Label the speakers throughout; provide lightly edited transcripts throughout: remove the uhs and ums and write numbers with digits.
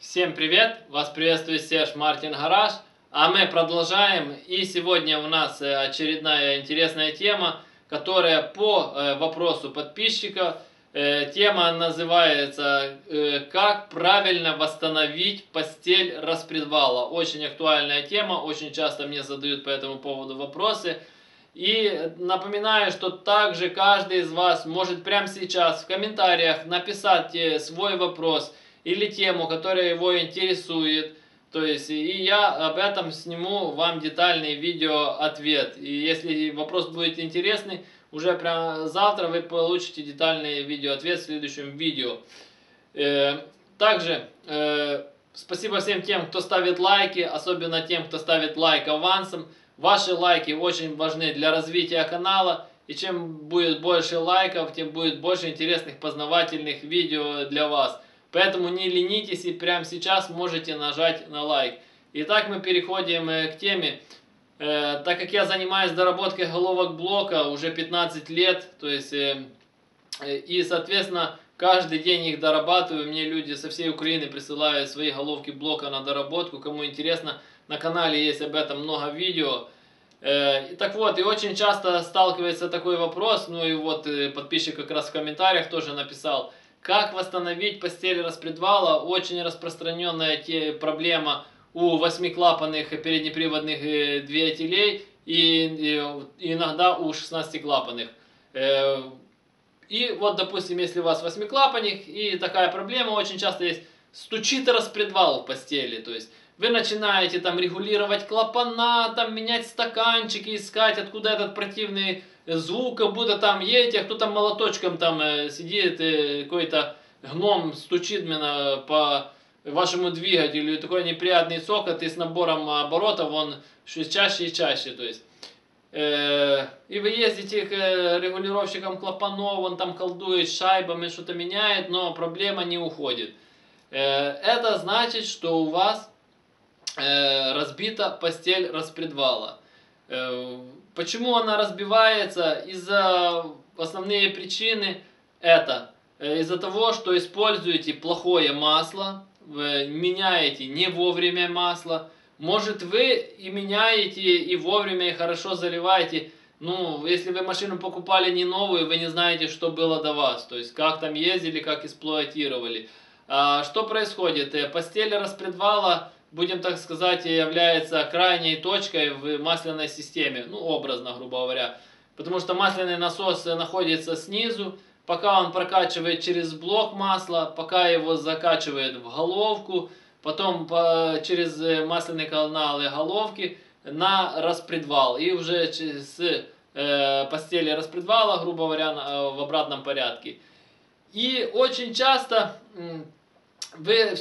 Speaker 1: Всем привет! Вас приветствует Серж Мартин Гараж. А мы продолжаем. И сегодня у нас очередная интересная тема, которая по вопросу подписчика. Тема называется «Как правильно восстановить постель распредвала». Очень актуальная тема, очень часто мне задают по этому поводу вопросы. И напоминаю, что также каждый из вас может прямо сейчас в комментариях написать свой вопрос или тему, которая его интересует. То есть, и я об этом сниму вам детальный видео-ответ. И если вопрос будет интересный, уже прямо завтра вы получите детальный видео-ответ в следующем видео. Также спасибо всем тем, кто ставит лайки, особенно тем, кто ставит лайк авансом. Ваши лайки очень важны для развития канала. И чем будет больше лайков, тем будет больше интересных познавательных видео для вас. Поэтому не ленитесь и прямо сейчас можете нажать на лайк. Итак, мы переходим к теме. Так как я занимаюсь доработкой головок блока уже 15 лет, то есть, и соответственно, каждый день их дорабатываю. Мне люди со всей Украины присылают свои головки блока на доработку. Кому интересно, на канале есть об этом много видео. Так вот, и очень часто сталкивается такой вопрос, ну и вот подписчик как раз в комментариях тоже написал, как восстановить постель распредвала. Очень распространенная проблема у 8-клапанных переднеприводных двигателей и иногда у 16-клапанных. И вот, допустим, если у вас 8-клапанник и такая проблема очень часто есть, стучит распредвал в постели, то есть вы начинаете там регулировать клапана, там менять стаканчики, искать, откуда этот противный звук, как будто там едете, а кто-то молоточком там сидит, какой-то гном стучит именно по вашему двигателю, и такой неприятный цокот, и с набором оборотов он чаще и чаще, то есть. И вы ездите к регулировщикам клапанов, он там колдует шайбами, что-то меняет, но проблема не уходит. Это значит, что у вас разбита постель распредвала. Почему она разбивается? Из-за основные причины это из-за того, что используете плохое масло, вы меняете не вовремя масло. Может, вы и меняете, и вовремя, и хорошо заливаете. Ну, если вы машину покупали не новую, вы не знаете, что было до вас. То есть, как там ездили, как эксплуатировали. Что происходит? Постель распредвала, будем так сказать, является крайней точкой в масляной системе. Ну, образно, грубо говоря. Потому что масляный насос находится снизу. Пока он прокачивает через блок масла, пока его закачивает в головку, потом через масляные каналы головки на распредвал. И уже с постели распредвала, грубо говоря, в обратном порядке. И очень часто вы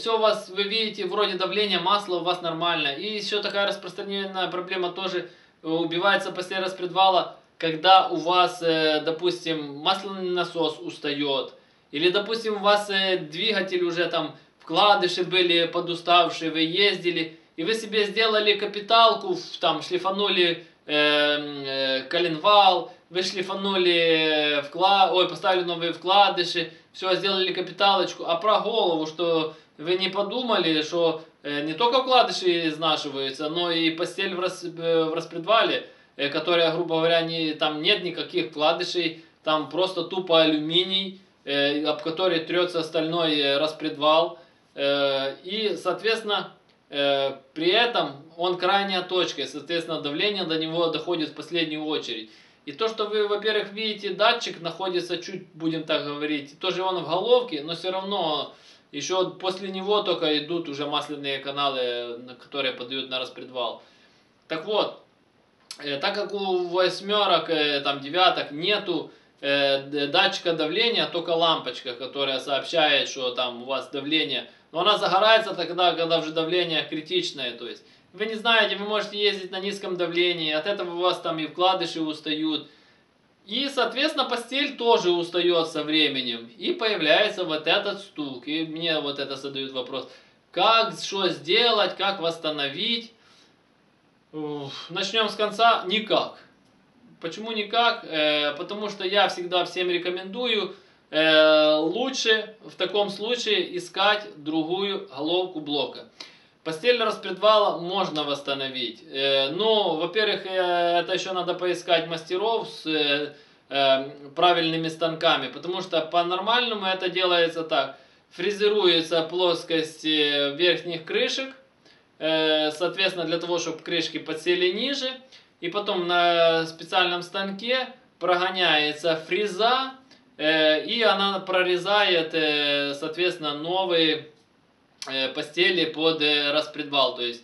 Speaker 1: видите, вроде давление масла у вас нормально. И еще такая распространенная проблема тоже убивается после распредвала, когда у вас, допустим, масляный насос устает. Или, допустим, у вас двигатель уже там, вкладыши были подуставшие, вы ездили, и вы себе сделали капиталку, там шлифанули коленвал, вы шлифанули поставили новые вкладыши, все, сделали капиталочку, а про голову, что вы не подумали, что не только вкладыши изнашиваются, но и постель в распредвале, которая, грубо говоря, там нет никаких вкладышей, там просто тупо алюминий, об который трется стальной распредвал, и, соответственно, при этом он крайняя точка, и, соответственно, давление до него доходит в последнюю очередь. И то, что вы, во-первых, видите, датчик находится чуть, будем так говорить, тоже он в головке, но все равно еще после него только идут уже масляные каналы, которые подают на распредвал. Так вот, так как у восьмерок, там, девяток нету датчика давления, только лампочка, которая сообщает, что там у вас давление, но она загорается тогда, когда уже давление критичное, то есть вы не знаете, вы можете ездить на низком давлении, от этого у вас там и вкладыши устают, и, соответственно, постель тоже устает со временем, и появляется вот этот стук, и мне вот это задают вопрос, как, что сделать, как восстановить. Начнем с конца. Никак. Почему никак? Потому что я всегда всем рекомендую лучше в таком случае искать другую головку блока. Постель распредвала можно восстановить. Но, во-первых, это еще надо поискать мастеров с правильными станками. Потому что по-нормальному это делается так. Фрезеруется плоскость верхних крышек. Соответственно, для того, чтобы крышки подсели ниже. И потом на специальном станке прогоняется фреза. И она прорезает, соответственно, новые постели под распредвал. То есть,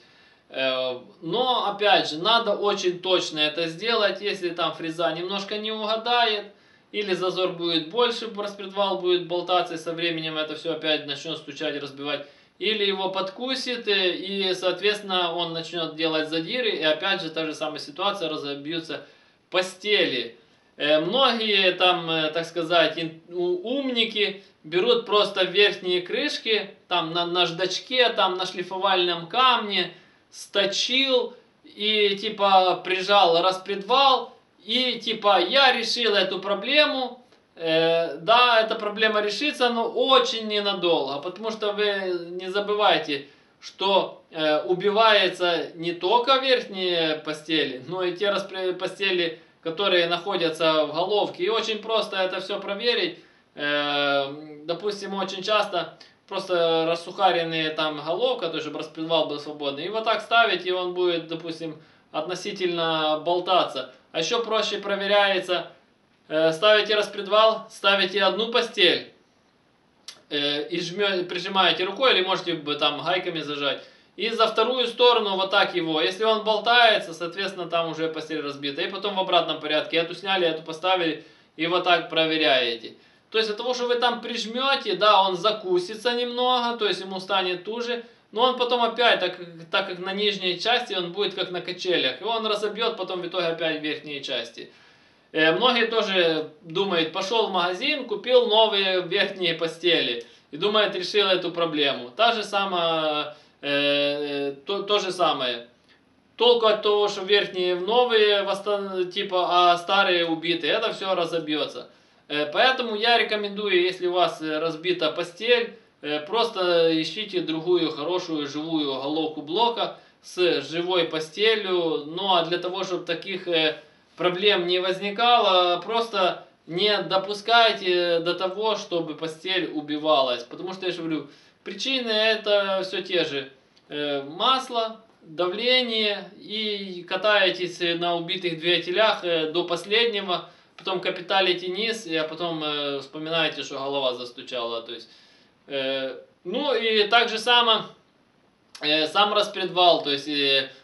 Speaker 1: но опять же, надо очень точно это сделать. Если там фреза немножко не угадает, или зазор будет больше, распредвал будет болтаться, и со временем это все опять начнет стучать, разбивать. Или его подкусит, и, соответственно, он начнет делать задиры, и опять же, та же самая ситуация, разобьются постели. Многие там, так сказать, умники берут просто верхние крышки, там на наждачке, там на шлифовальном камне, сточил и типа прижал распредвал, и типа я решил эту проблему. Да, эта проблема решится, но очень ненадолго, потому что вы не забывайте, что убивается не только верхние постели, но и те постели, которые находятся в головке. И очень просто это все проверить. Допустим, очень часто просто рассухаренные там головка, то есть чтобы распредвал был свободный. И вот так ставить, и он будет, допустим, относительно болтаться. А еще проще проверяется. Ставите распредвал, ставите одну постель и прижимаете рукой, или можете там гайками зажать. И за вторую сторону вот так его. Если он болтается, соответственно, там уже постель разбита. И потом в обратном порядке. Эту сняли, эту поставили. И вот так проверяете. То есть от того, что вы там прижмете, да, он закусится немного. То есть ему станет туже. Но он потом опять, так как на нижней части, он будет как на качелях. И он разобьет потом в итоге опять верхние части. Многие тоже думают, пошел в магазин, купил новые верхние постели. И думает, решил эту проблему. То же самое. Толку от того, что верхние новые, типа, а старые убиты, это все разобьется. Поэтому я рекомендую, если у вас разбита постель, просто ищите другую хорошую живую головку блока с живой постелью. Ну а для того, чтобы таких проблем не возникало, просто не допускайте до того, чтобы постель убивалась. Потому что, я же говорю, причины это все те же. Масло, давление, и катаетесь на убитых двигателях до последнего, потом капиталите низ, а потом вспоминаете, что голова застучала. То есть, ну и так же само сам распредвал, то есть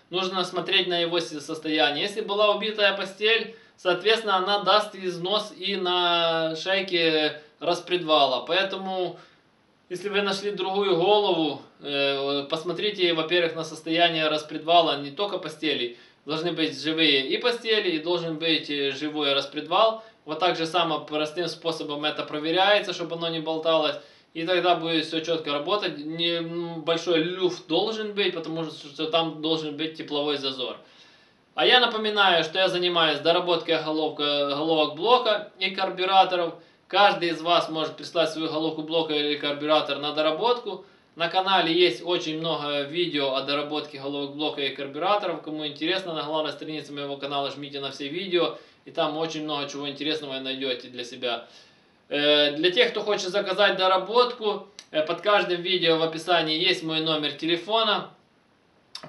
Speaker 1: нужно смотреть на его состояние. Если была убитая постель, соответственно, она даст износ и на шейке распредвала. Поэтому, если вы нашли другую голову, посмотрите, во-первых, на состояние распредвала не только постелей. Должны быть живые и постели, и должен быть живой распредвал. Вот так же самым простым способом это проверяется, чтобы оно не болталось. И тогда будет все четко работать. Большой люфт должен быть, потому что там должен быть тепловой зазор. А я напоминаю, что я занимаюсь доработкой головок блока и карбюраторов. Каждый из вас может прислать свою головку блока или карбюратор на доработку. На канале есть очень много видео о доработке головок блока и карбюраторов. Кому интересно, на главной странице моего канала жмите на все видео. И там очень много чего интересного найдете для себя. Для тех, кто хочет заказать доработку, под каждым видео в описании есть мой номер телефона.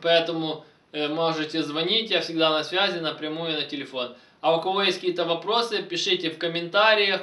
Speaker 1: Поэтому можете звонить, я всегда на связи, напрямую на телефон. А у кого есть какие-то вопросы, пишите в комментариях.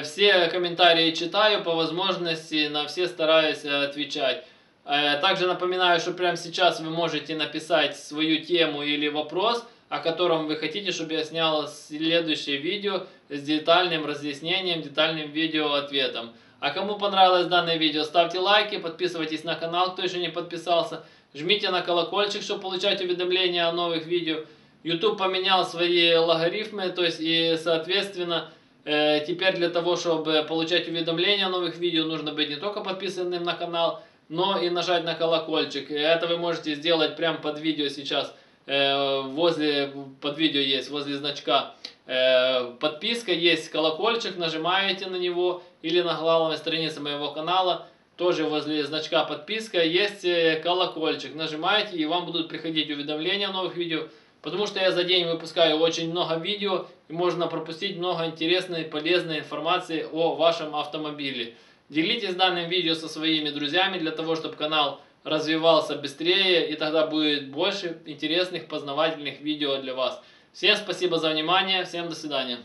Speaker 1: Все комментарии читаю, по возможности на все стараюсь отвечать. Также напоминаю, что прямо сейчас вы можете написать свою тему или вопрос, о котором вы хотите, чтобы я снял следующее видео с детальным разъяснением, детальным видео ответом. А кому понравилось данное видео, ставьте лайки, подписывайтесь на канал, кто еще не подписался. Жмите на колокольчик, чтобы получать уведомления о новых видео. YouTube поменял свои логарифмы, то есть и соответственно теперь для того, чтобы получать уведомления о новых видео, нужно быть не только подписанным на канал, но и нажать на колокольчик. И это вы можете сделать прямо под видео сейчас. Под видео есть, возле значка. Подписка, есть колокольчик, нажимаете на него, или на главной странице моего канала, тоже возле значка подписка, есть колокольчик. Нажимаете, и вам будут приходить уведомления о новых видео. Потому что я за день выпускаю очень много видео, и можно пропустить много интересной, полезной информации о вашем автомобиле. Делитесь данным видео со своими друзьями, для того, чтобы канал развивался быстрее, и тогда будет больше интересных, познавательных видео для вас. Всем спасибо за внимание, всем до свидания.